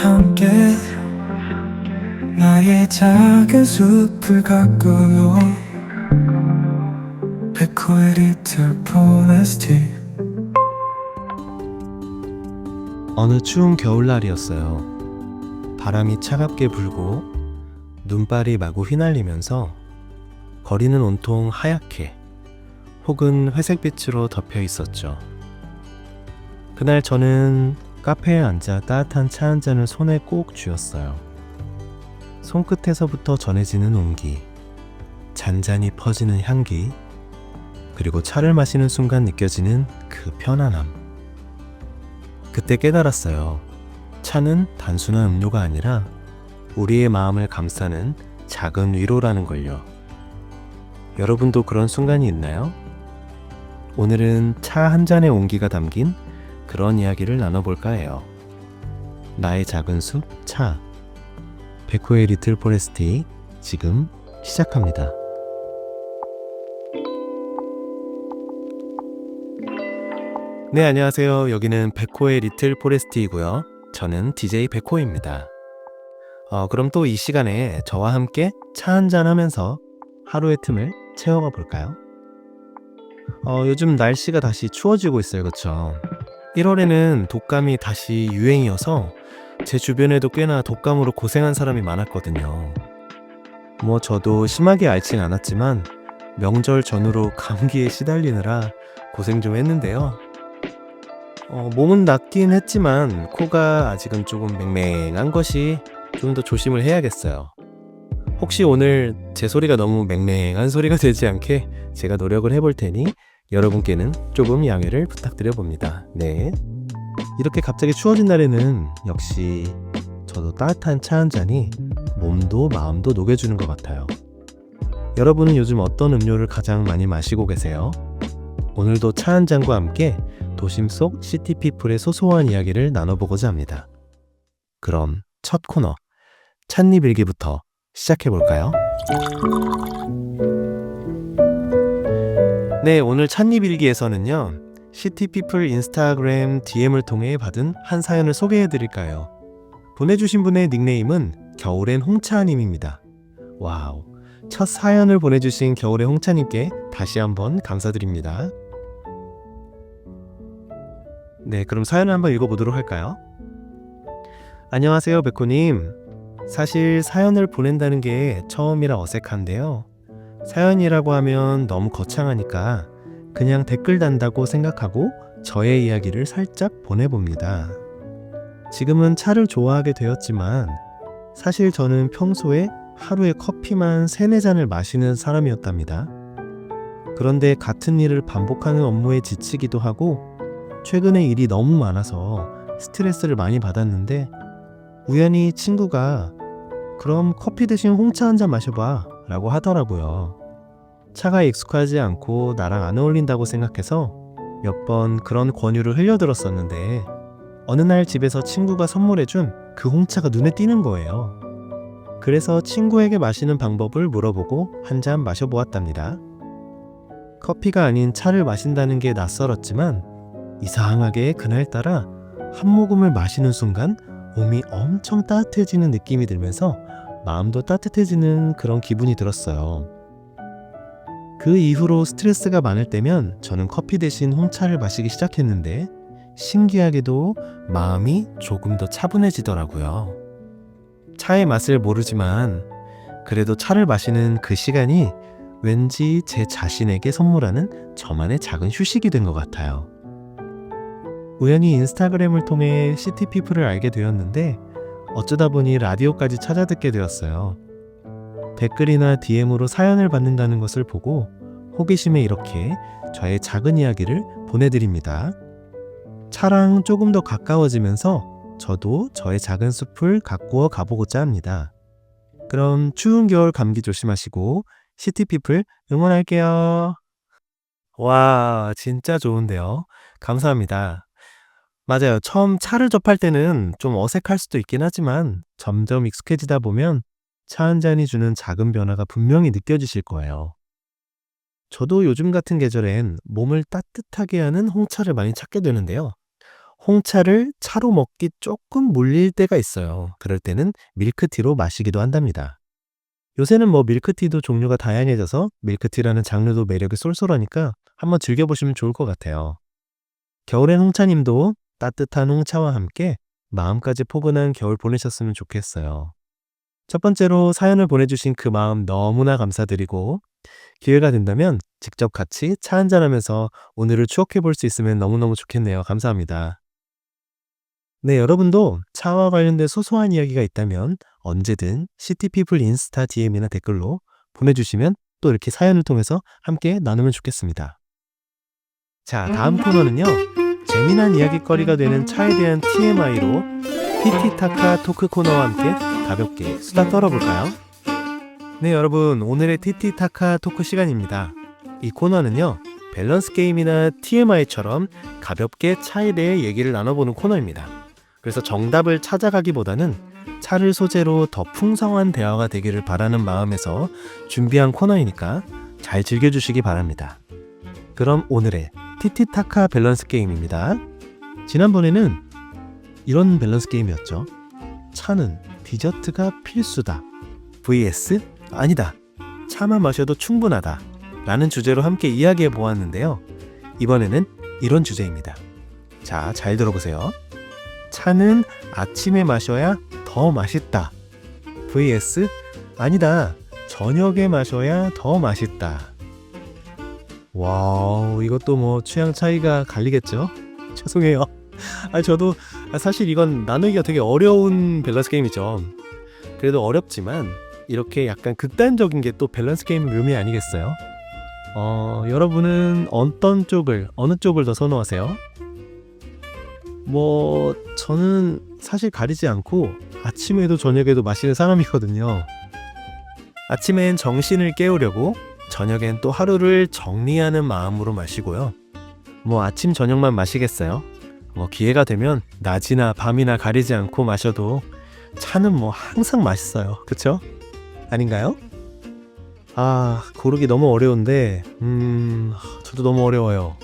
함께 나의 작은 숲을 가꾸어 백호의 리틀 포레스트. 어느 추운 겨울날이었어요. 바람이 차갑게 불고 눈발이 마구 휘날리면서 거리는 온통 하얗게 혹은 회색빛으로 덮여 있었죠. 그날 저는 카페에 앉아 따뜻한 차 한 잔을 손에 꼭 쥐었어요. 손끝에서부터 전해지는 온기, 잔잔히 퍼지는 향기, 그리고 차를 마시는 순간 느껴지는 그 편안함. 그때 깨달았어요. 차는 단순한 음료가 아니라 우리의 마음을 감싸는 작은 위로라는 걸요. 여러분도 그런 순간이 있나요? 오늘은 차 한 잔의 온기가 담긴 그런 이야기를 나눠볼까 해요. 나의 작은 숲, 차. 백호의 리틀 포레스트 지금 시작합니다. 네, 안녕하세요. 여기는 백호의 리틀 포레스트이고요. 저는 DJ 백호입니다. 그럼 또 이 시간에 저와 함께 차 한잔 하면서 하루의 틈을 채워가 볼까요? 요즘 날씨가 다시 추워지고 있어요. 그쵸? 1월에는 독감이 다시 유행이어서 제 주변에도 꽤나 독감으로 고생한 사람이 많았거든요. 저도 심하게 앓진 않았지만 명절 전후로 감기에 시달리느라 고생 좀 했는데요. 몸은 낫긴 했지만 코가 아직은 조금 맹맹한 것이 좀 더 조심을 해야겠어요. 혹시 오늘 제 소리가 너무 맹맹한 소리가 되지 않게 제가 노력을 해볼 테니 여러분께는 조금 양해를 부탁드려 봅니다. 네. 이렇게 갑자기 추워진 날에는 역시 저도 따뜻한 차 한 잔이 몸도 마음도 녹여주는 것 같아요. 여러분은 요즘 어떤 음료를 가장 많이 마시고 계세요? 오늘도 차 한 잔과 함께 도심 속 시티피플의 소소한 이야기를 나눠보고자 합니다. 그럼 첫 코너, 찻잎 일기부터 시작해볼까요? 네, 오늘 찻잎 일기에서는요, 시티피플 인스타그램 DM을 통해 받은 한 사연을 소개해드릴까요? 보내주신 분의 닉네임은 겨울엔 홍차님입니다. 와우, 첫 사연을 보내주신 겨울의 홍차님께 다시 한번 감사드립니다. 네, 그럼 사연을 한번 읽어보도록 할까요? 안녕하세요, 백호님. 사실 사연을 보낸다는 게 처음이라 어색한데요. 사연이라고 하면 너무 거창하니까 그냥 댓글 단다고 생각하고 저의 이야기를 살짝 보내봅니다. 지금은 차를 좋아하게 되었지만 사실 저는 평소에 하루에 커피만 3-4잔을 마시는 사람이었답니다. 그런데 같은 일을 반복하는 업무에 지치기도 하고 최근에 일이 너무 많아서 스트레스를 많이 받았는데 우연히 친구가 그럼 커피 대신 홍차 한 잔 마셔봐 라고 하더라고요. 차가 익숙하지 않고 나랑 안 어울린다고 생각해서 몇 번 그런 권유를 흘려들었었는데 어느 날 집에서 친구가 선물해준 그 홍차가 눈에 띄는 거예요. 그래서 친구에게 마시는 방법을 물어보고 한 잔 마셔보았답니다. 커피가 아닌 차를 마신다는 게 낯설었지만 이상하게 그날따라 한 모금을 마시는 순간 몸이 엄청 따뜻해지는 느낌이 들면서 마음도 따뜻해지는 그런 기분이 들었어요. 그 이후로 스트레스가 많을 때면 저는 커피 대신 홍차를 마시기 시작했는데 신기하게도 마음이 조금 더 차분해지더라고요. 차의 맛을 모르지만 그래도 차를 마시는 그 시간이 왠지 제 자신에게 선물하는 저만의 작은 휴식이 된 것 같아요. 우연히 인스타그램을 통해 시티피플을 알게 되었는데 어쩌다 보니 라디오까지 찾아듣게 되었어요. 댓글이나 DM으로 사연을 받는다는 것을 보고 호기심에 이렇게 저의 작은 이야기를 보내드립니다. 차랑 조금 더 가까워지면서 저도 저의 작은 숲을 가꾸어 가보고자 합니다. 그럼 추운 겨울 감기 조심하시고 시티피플 응원할게요. 와, 진짜 좋은데요. 감사합니다. 맞아요. 처음 차를 접할 때는 좀 어색할 수도 있긴 하지만 점점 익숙해지다 보면 차 한 잔이 주는 작은 변화가 분명히 느껴지실 거예요. 저도 요즘 같은 계절엔 몸을 따뜻하게 하는 홍차를 많이 찾게 되는데요. 홍차를 차로 먹기 조금 물릴 때가 있어요. 그럴 때는 밀크티로 마시기도 한답니다. 요새는 뭐 밀크티도 종류가 다양해져서 밀크티라는 장르도 매력이 쏠쏠하니까 한번 즐겨보시면 좋을 것 같아요. 겨울엔 홍차님도 따뜻한 홍차와 함께 마음까지 포근한 겨울 보내셨으면 좋겠어요. 첫 번째로 사연을 보내주신 그 마음 너무나 감사드리고, 기회가 된다면 직접 같이 차 한잔하면서 오늘을 추억해 볼 수 있으면 너무너무 좋겠네요. 감사합니다. 네, 여러분도 차와 관련된 소소한 이야기가 있다면 언제든 시티피플 인스타 DM이나 댓글로 보내주시면 또 이렇게 사연을 통해서 함께 나누면 좋겠습니다. 자, 다음 코너는요. 재미난 이야기거리가 되는 차에 대한 TMI로 티티타카 토크 코너와 함께 가볍게 수다 떨어볼까요? 네, 여러분, 오늘의 티티타카 토크 시간입니다. 이 코너는요, 밸런스 게임이나 TMI처럼 가볍게 차에 대해 얘기를 나눠보는 코너입니다. 그래서 정답을 찾아가기보다는 차를 소재로 더 풍성한 대화가 되기를 바라는 마음에서 준비한 코너이니까 잘 즐겨주시기 바랍니다. 그럼 오늘의 티티타카 밸런스 게임입니다. 지난번에는 이런 밸런스 게임이었죠. 차는 디저트가 필수다 vs 아니다, 차만 마셔도 충분하다 라는 주제로 함께 이야기해 보았는데요. 이번에는 이런 주제입니다. 자, 잘 들어보세요. 차는 아침에 마셔야 더 맛있다 vs 아니다, 저녁에 마셔야 더 맛있다. 와우, 이것도 뭐 취향 차이가 갈리겠죠? 죄송해요. 저도 사실 이건 나누기가 되게 어려운 밸런스 게임이죠. 그래도 어렵지만 이렇게 약간 극단적인 게 또 밸런스 게임의 묘미 아니겠어요? 여러분은 어느 쪽을 더 선호하세요? 뭐 저는 사실 가리지 않고 아침에도 저녁에도 마시는 사람이거든요. 아침엔 정신을 깨우려고, 저녁엔 또 하루를 정리하는 마음으로 마시고요. 뭐 아침 저녁만 마시겠어요? 뭐 기회가 되면 낮이나 밤이나 가리지 않고 마셔도 차는 뭐 항상 맛있어요. 그쵸? 아닌가요? 고르기 너무 어려운데 저도 너무 어려워요.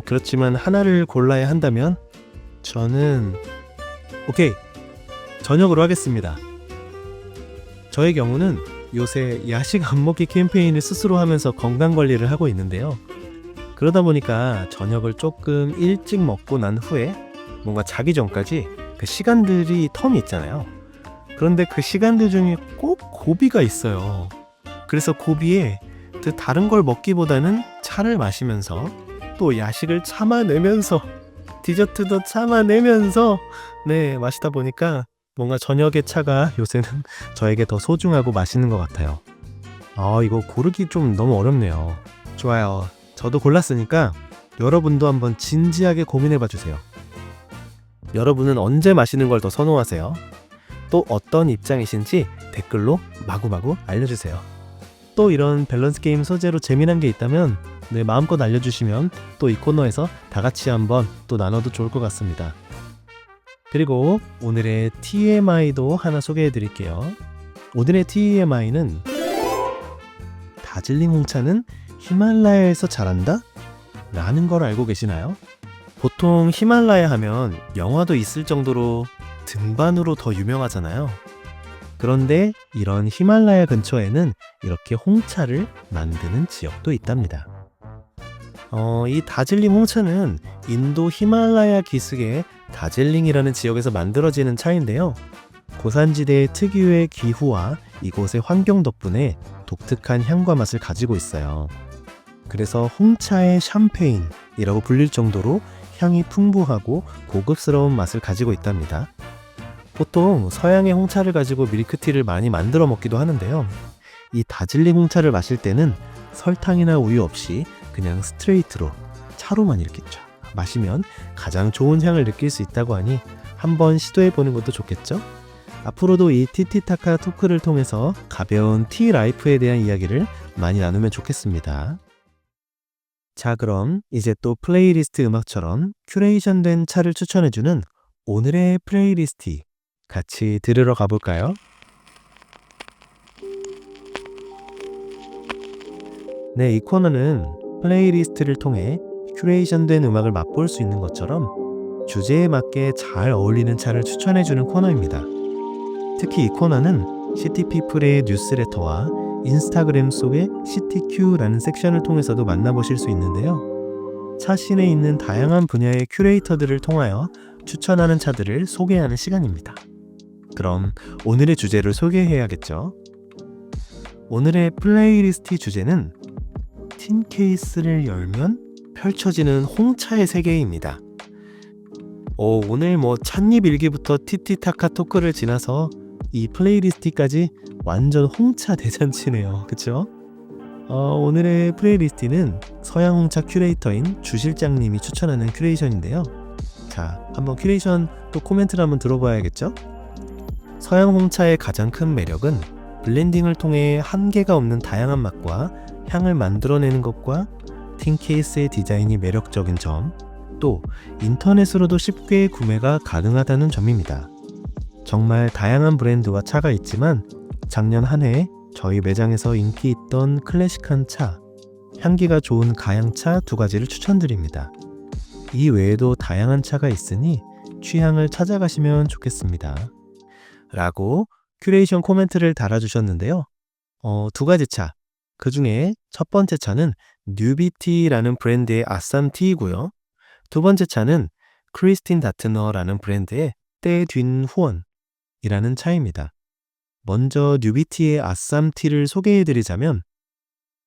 그렇지만 하나를 골라야 한다면 저는 오케이, 저녁으로 하겠습니다. 저의 경우는 요새 야식 안 먹기 캠페인을 스스로 하면서 건강관리를 하고 있는데요. 그러다 보니까 저녁을 조금 일찍 먹고 난 후에 뭔가 자기 전까지 그 시간들이 텀이 있잖아요. 그런데 그 시간들 중에 꼭 고비가 있어요. 그래서 고비에 다른 걸 먹기보다는 차를 마시면서 또 야식을 참아내면서 디저트도 참아내면서 마시다 보니까 뭔가 저녁의 차가 요새는 저에게 더 소중하고 맛있는 것 같아요. 이거 고르기 좀 너무 어렵네요. 좋아요. 저도 골랐으니까 여러분도 한번 진지하게 고민해봐 주세요. 여러분은 언제 마시는 걸 더 선호하세요? 또 어떤 입장이신지 댓글로 마구마구 알려주세요. 또 이런 밸런스 게임 소재로 재미난 게 있다면 마음껏 알려주시면 또 이 코너에서 다 같이 한번 또 나눠도 좋을 것 같습니다. 그리고 오늘의 TMI도 하나 소개해 드릴게요. 오늘의 TMI는 다즐링 홍차는 히말라야에서 자란다? 라는 걸 알고 계시나요? 보통 히말라야 하면 영화도 있을 정도로 등반으로 더 유명하잖아요. 그런데 이런 히말라야 근처에는 이렇게 홍차를 만드는 지역도 있답니다. 이 다즐링 홍차는 인도 히말라야 기슭의 다즐링이라는 지역에서 만들어지는 차인데요. 고산지대의 특유의 기후와 이곳의 환경 덕분에 독특한 향과 맛을 가지고 있어요. 그래서 홍차의 샴페인이라고 불릴 정도로 향이 풍부하고 고급스러운 맛을 가지고 있답니다. 보통 서양의 홍차를 가지고 밀크티를 많이 만들어 먹기도 하는데요. 이 다즐링 홍차를 마실 때는 설탕이나 우유 없이 그냥 스트레이트로 차로만 이렇게 쫙 마시면 가장 좋은 향을 느낄 수 있다고 하니 한번 시도해보는 것도 좋겠죠? 앞으로도 이 티티타카 토크를 통해서 가벼운 티 라이프에 대한 이야기를 많이 나누면 좋겠습니다. 자, 그럼 이제 또 플레이리스트 음악처럼 큐레이션된 차를 추천해주는 오늘의 플레이리스트 같이 들으러 가볼까요? 이 코너는 플레이리스트를 통해 큐레이션된 음악을 맛볼 수 있는 것처럼 주제에 맞게 잘 어울리는 차를 추천해주는 코너입니다. 특히 이 코너는 시티피플의 뉴스레터와 인스타그램 속의 시티큐라는 섹션을 통해서도 만나보실 수 있는데요. 차 씬에 있는 다양한 분야의 큐레이터들을 통하여 추천하는 차들을 소개하는 시간입니다. 그럼 오늘의 주제를 소개해야겠죠. 오늘의 플레이리스트 주제는 틴 케이스를 열면 펼쳐지는 홍차의 세계입니다. 오늘 찻잎 일기부터 티티타카 토크를 지나서 이 플레이리스트까지 완전 홍차 대잔치네요. 그쵸? 오늘의 플레이리스트는 서양 홍차 큐레이터인 주 실장님이 추천하는 큐레이션인데요. 자, 한번 큐레이션 또 코멘트를 한번 들어봐야겠죠? 서양 홍차의 가장 큰 매력은 블렌딩을 통해 한계가 없는 다양한 맛과 향을 만들어내는 것과 틴 케이스의 디자인이 매력적인 점, 또 인터넷으로도 쉽게 구매가 가능하다는 점입니다. 정말 다양한 브랜드와 차가 있지만 작년 한 해 저희 매장에서 인기 있던 클래식한 차, 향기가 좋은 가양차 2가지를 추천드립니다. 이 외에도 다양한 차가 있으니 취향을 찾아가시면 좋겠습니다. 라고 큐레이션 코멘트를 달아주셨는데요. 2가지 차, 그 중에 첫 번째 차는 뉴비티라는 브랜드의 아쌈티이고요. 두 번째 차는 크리스틴 다트너라는 브랜드의 떼뒷 후원이라는 차입니다. 먼저 뉴비티의 아쌈티를 소개해드리자면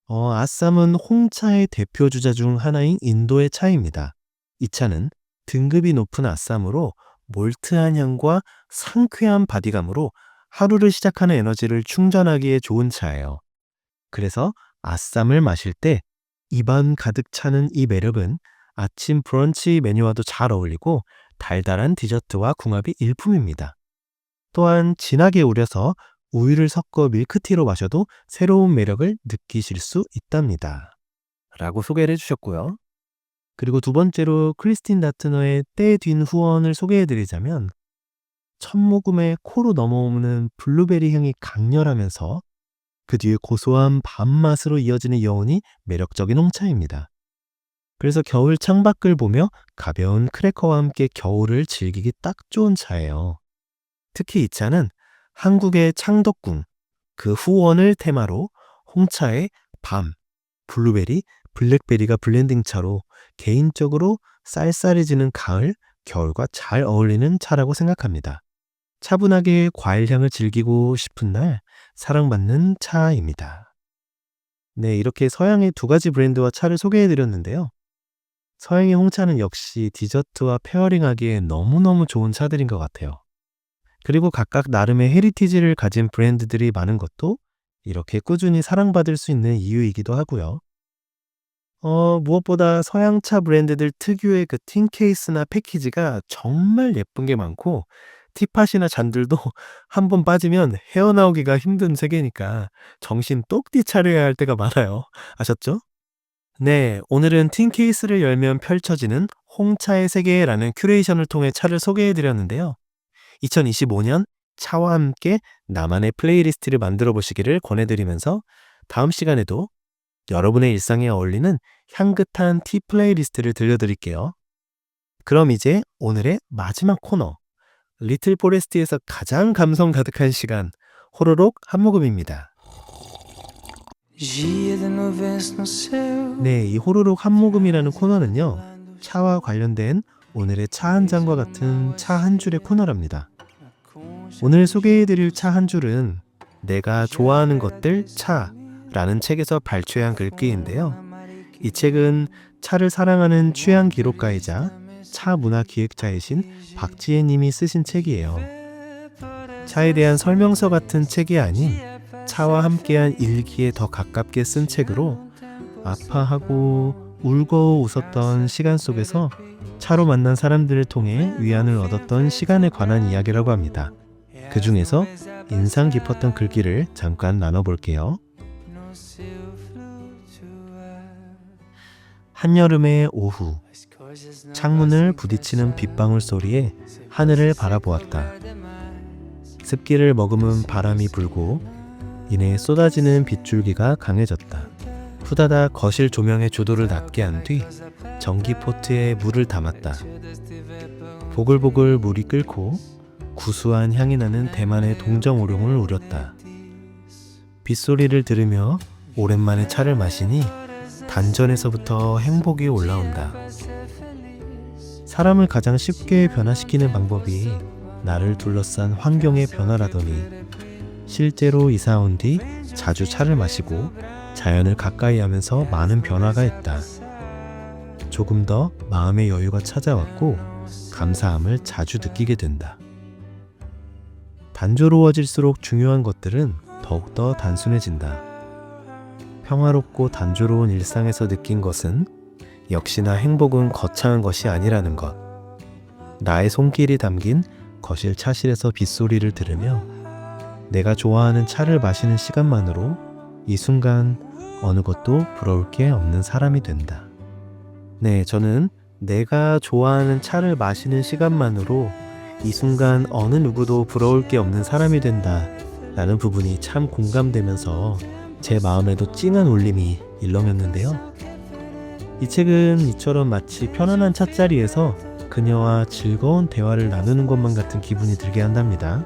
아쌈은 홍차의 대표 주자 중 하나인 인도의 차입니다. 이 차는 등급이 높은 아쌈으로 몰트한 향과 상쾌한 바디감으로 하루를 시작하는 에너지를 충전하기에 좋은 차예요. 그래서 아쌈을 마실 때 입안 가득 차는 이 매력은 아침 브런치 메뉴와도 잘 어울리고 달달한 디저트와 궁합이 일품입니다. 또한 진하게 우려서 우유를 섞어 밀크티로 마셔도 새로운 매력을 느끼실 수 있답니다. 라고 소개를 해주셨고요. 그리고 두 번째로 크리스틴 다트너의 떼뒷 후원을 소개해드리자면 첫 모금에 코로 넘어오는 블루베리 향이 강렬하면서 그 뒤에 고소한 밥맛으로 이어지는 여운이 매력적인 홍차입니다. 그래서 겨울 창밖을 보며 가벼운 크래커와 함께 겨울을 즐기기 딱 좋은 차예요. 특히 이 차는 한국의 창덕궁, 그 후원을 테마로 홍차에 밤, 블루베리, 블랙베리가 블렌딩 차로 개인적으로 쌀쌀해지는 가을, 겨울과 잘 어울리는 차라고 생각합니다. 차분하게 과일향을 즐기고 싶은 날 사랑받는 차입니다. 네, 이렇게 서양의 2가지 브랜드와 차를 소개해드렸는데요. 서양의 홍차는 역시 디저트와 페어링하기에 너무너무 좋은 차들인 것 같아요. 그리고 각각 나름의 헤리티지를 가진 브랜드들이 많은 것도 이렇게 꾸준히 사랑받을 수 있는 이유이기도 하고요. 무엇보다 서양차 브랜드들 특유의 그 틴 케이스나 패키지가 정말 예쁜 게 많고 티팟이나 잔들도 한번 빠지면 헤어나오기가 힘든 세계니까 정신 똑띠 차려야 할 때가 많아요. 아셨죠? 네, 오늘은 틴 케이스를 열면 펼쳐지는 홍차의 세계라는 큐레이션을 통해 차를 소개해드렸는데요. 2025년 차와 함께 나만의 플레이리스트를 만들어 보시기를 권해드리면서 다음 시간에도 여러분의 일상에 어울리는 향긋한 티 플레이리스트를 들려드릴게요. 그럼 이제 오늘의 마지막 코너, 리틀 포레스트에서 가장 감성 가득한 시간, 호로록 한 모금입니다. 네, 이 호로록 한 모금이라는 코너는요, 차와 관련된 오늘의 차 한 잔과 같은 차 한 줄의 코너랍니다. 오늘 소개해드릴 차 한 줄은 내가 좋아하는 것들 차라는 책에서 발췌한 글귀인데요. 이 책은 차를 사랑하는 취향 기록가이자 차 문화 기획자이신 박지혜 님이 쓰신 책이에요. 차에 대한 설명서 같은 책이 아닌 차와 함께한 일기에 더 가깝게 쓴 책으로 아파하고 울고 웃었던 시간 속에서 차로 만난 사람들을 통해 위안을 얻었던 시간에 관한 이야기라고 합니다. 그 중에서 인상 깊었던 글귀를 잠깐 나눠볼게요. 한여름의 오후, 창문을 부딪히는 빗방울 소리에 하늘을 바라보았다. 습기를 머금은 바람이 불고 이내 쏟아지는 빗줄기가 강해졌다. 후다닥 거실 조명의 조도를 낮게 한 뒤 전기포트에 물을 담았다. 보글보글 물이 끓고 구수한 향이 나는 대만의 동정오룡을 우렸다. 빗소리를 들으며 오랜만에 차를 마시니 단전에서부터 행복이 올라온다. 사람을 가장 쉽게 변화시키는 방법이 나를 둘러싼 환경의 변화라더니 실제로 이사 온 뒤 자주 차를 마시고 자연을 가까이 하면서 많은 변화가 있다. 조금 더 마음의 여유가 찾아왔고 감사함을 자주 느끼게 된다. 단조로워질수록 중요한 것들은 더욱더 단순해진다. 평화롭고 단조로운 일상에서 느낀 것은 역시나 행복은 거창한 것이 아니라는 것. 나의 손길이 담긴 거실 차실에서 빗소리를 들으며 내가 좋아하는 차를 마시는 시간만으로 이 순간 어느 것도 부러울 게 없는 사람이 된다. 네, 저는 내가 좋아하는 차를 마시는 시간만으로 이 순간 어느 누구도 부러울 게 없는 사람이 된다 라는 부분이 참 공감되면서 제 마음에도 찡한 울림이 일렁였는데요. 이 책은 이처럼 마치 편안한 찻자리에서 그녀와 즐거운 대화를 나누는 것만 같은 기분이 들게 한답니다.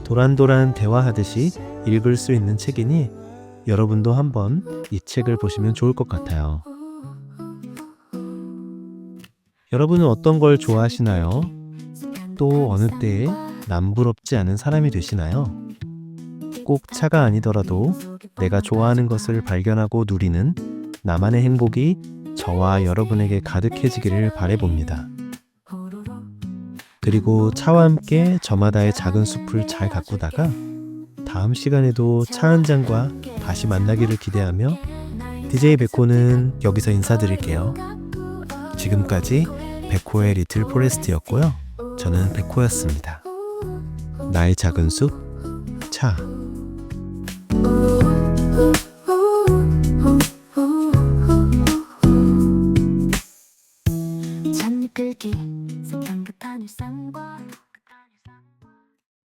도란도란 대화하듯이 읽을 수 있는 책이니 여러분도 한번 이 책을 보시면 좋을 것 같아요. 여러분은 어떤 걸 좋아하시나요? 또 어느 때에 남부럽지 않은 사람이 되시나요? 꼭 차가 아니더라도 내가 좋아하는 것을 발견하고 누리는 나만의 행복이 저와 여러분에게 가득해지기를 바라봅니다. 그리고 차와 함께 저마다의 작은 숲을 잘 가꾸다가 다음 시간에도 차 한 잔과 다시 만나기를 기대하며 DJ 백호는 여기서 인사드릴게요. 지금까지 백호의 리틀 포레스트였고요. 저는 백호였습니다. 나의 작은 숲, 차. 잔입 긁기 색향 급한 일상과